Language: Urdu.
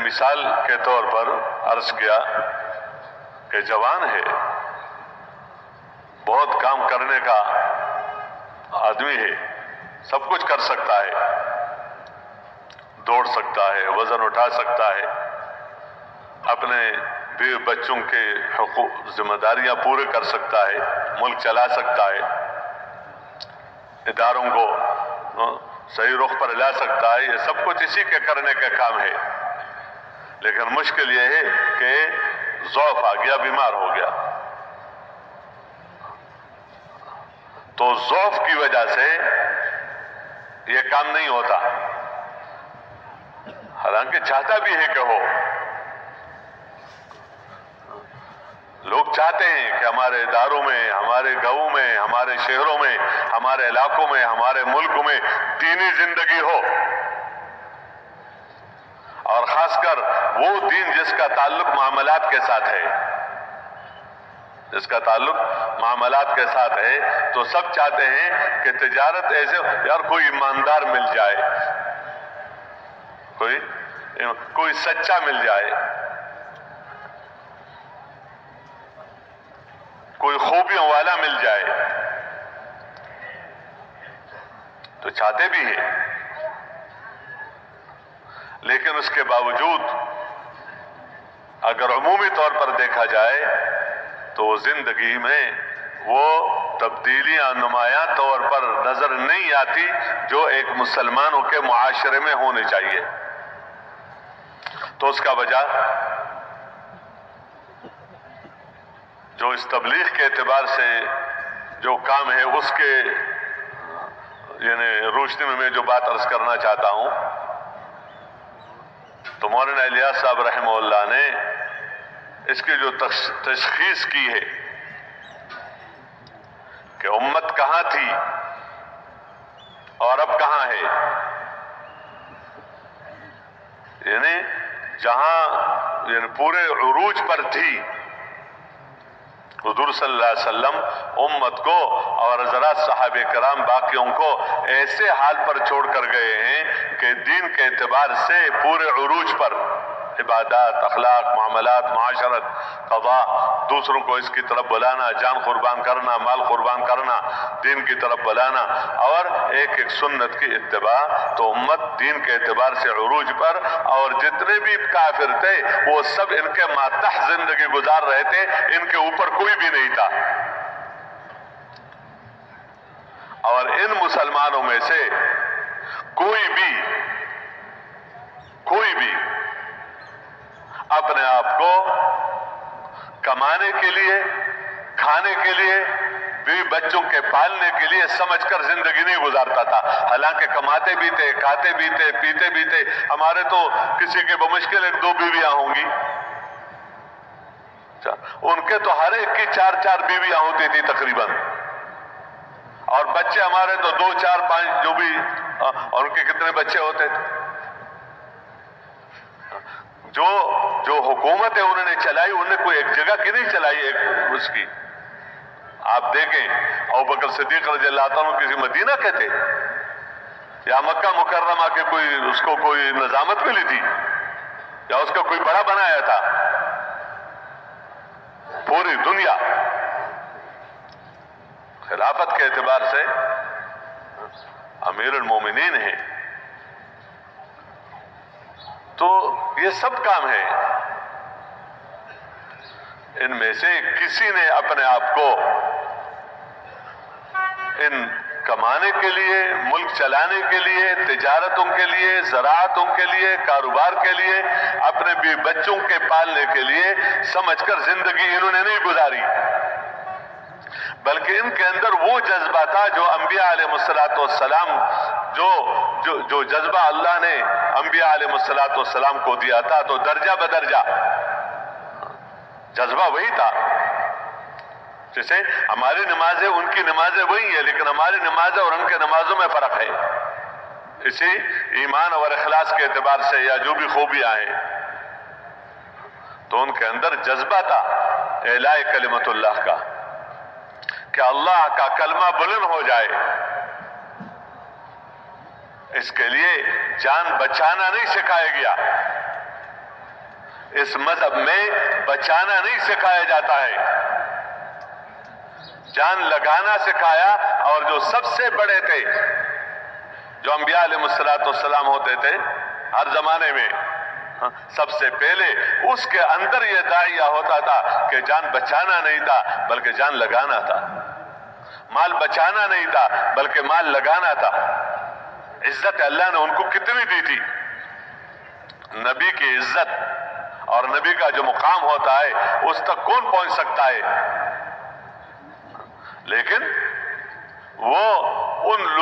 مثال کے طور پر عرض کیا کہ جوان ہے، بہت کام کرنے کا آدمی ہے، سب کچھ کر سکتا ہے، دوڑ سکتا ہے، وزن اٹھا سکتا ہے، اپنے بیوی بچوں کے حقوق ذمہ داریاں پورے کر سکتا ہے، ملک چلا سکتا ہے، اداروں کو صحیح رخ پر لا سکتا ہے، یہ سب کچھ اسی کے کرنے کا کام ہے۔ لیکن مشکل یہ ہے کہ ضعف آ گیا، بیمار ہو گیا، تو ضعف کی وجہ سے یہ کام نہیں ہوتا، حالانکہ چاہتا بھی ہے کہ ہو۔ لوگ چاہتے ہیں کہ ہمارے اداروں میں، ہمارے گاؤں میں، ہمارے شہروں میں، ہمارے علاقوں میں، ہمارے ملک میں دینی زندگی ہو، اور خاص کر وہ دین جس کا تعلق معاملات کے ساتھ ہے، جس کا تعلق معاملات کے ساتھ ہے، تو سب چاہتے ہیں کہ تجارت ایسے یار کوئی ایماندار مل جائے، کوئی سچا مل جائے، کوئی خوبیوں والا مل جائے، تو چاہتے بھی ہیں۔ لیکن اس کے باوجود اگر عمومی طور پر دیکھا جائے تو زندگی میں وہ تبدیلیاں نمایاں طور پر نظر نہیں آتی جو ایک مسلمانوں کے معاشرے میں ہونی چاہیے۔ تو اس کا وجہ جو اس تبلیغ کے اعتبار سے جو کام ہے اس کے یعنی روشنی میں میں جو بات عرض کرنا چاہتا ہوں، تو مولانا الیاس صاحب رحمہ اللہ نے اس کی جو تشخیص کی ہے کہ امت کہاں تھی اور اب کہاں ہے، یعنی جہاں پورے عروج پر تھی، حضور صلی اللہ علیہ وسلم امت کو اور حضرات صحابہ کرام باقیوں کو ایسے حال پر چھوڑ کر گئے ہیں کہ دین کے اعتبار سے پورے عروج پر عبادات، اخلاق، معاملات، معاشرت، قضاء، دوسروں کو اس کی طرف بلانا، جان قربان کرنا، مال قربان کرنا، دین کی طرف بلانا اور ایک ایک سنت کی اتباع، تو امت دین کے اعتبار سے عروج پر، اور جتنے بھی کافر تھے وہ سب ان کے ماتحت زندگی گزار رہے تھے، ان کے اوپر کوئی بھی نہیں تھا۔ اور ان مسلمانوں میں سے کوئی بھی اپنے آپ کو کمانے کے لیے، کھانے کے لیے، بیوی بچوں کے پالنے کے لیے سمجھ کر زندگی نہیں گزارتا تھا، حالانکہ کماتے بھی تھے، کھاتے بھی تھے، پیتے بھی تھے۔ ہمارے تو کسی کے بمشکل 1-2 بیویاں ہوں گی، ان کے تو ہر ایک کی 4-4 بیویاں ہوتی تھی تقریباً، اور بچے ہمارے تو 2, 4, 5 جو بھی، اور ان کے کتنے بچے ہوتے تھے۔ جو حکومتیں انہوں نے چلائی، انہوں نے کوئی ایک جگہ کی نہیں چلائی، ایک اس کی آپ دیکھیں ابوبکر صدیق رضی اللہ تعالیٰ کسی مدینہ کے تھے یا مکہ مکرمہ کے اس کو کوئی نظامت ملی تھی یا اس کا کوئی بڑا بنایا تھا؟ پوری دنیا خلافت کے اعتبار سے امیر المومنین ہیں، تو یہ سب کام ہے۔ ان میں سے کسی نے اپنے آپ کو ان کمانے کے لیے، ملک چلانے کے لیے، تجارتوں کے لیے، زراعتوں کے لیے، کاروبار کے لیے، اپنے بھی بچوں کے پالنے کے لیے سمجھ کر زندگی انہوں نے نہیں گزاری، بلکہ ان کے اندر وہ جذبہ تھا جو انبیاء علیہ السلام جو جذبہ اللہ نے انبیاء علیہ السلام کو دیا تھا، تو درجہ بدرجہ جذبہ وہی تھا۔ جیسے ہماری نمازیں، ان کی نمازیں وہی ہیں، لیکن ہماری نمازیں اور ان کے نمازوں میں فرق ہے، اسی ایمان اور اخلاص کے اعتبار سے یا جو بھی خوبیاں ہیں، تو ان کے اندر جذبہ تھا اعلاء کلمت اللہ کا، کہ اللہ کا کلمہ بلند ہو جائے، اس کے لیے جان بچانا نہیں سکھایا گیا، اس مذہب میں بچانا نہیں سکھایا جاتا ہے، جان لگانا سکھایا۔ اور جو سب سے بڑے تھے، جو انبیاء علیہ السلام ہوتے تھے ہر زمانے میں، سب سے پہلے اس کے اندر یہ داعیہ ہوتا تھا کہ جان بچانا نہیں تھا بلکہ جان لگانا تھا، مال بچانا نہیں تھا بلکہ مال لگانا تھا۔ عزت اللہ نے ان کو کتنی دی تھی، نبی کی عزت اور نبی کا جو مقام ہوتا ہے اس تک کون پہنچ سکتا ہے؟ لیکن وہ ان لوگ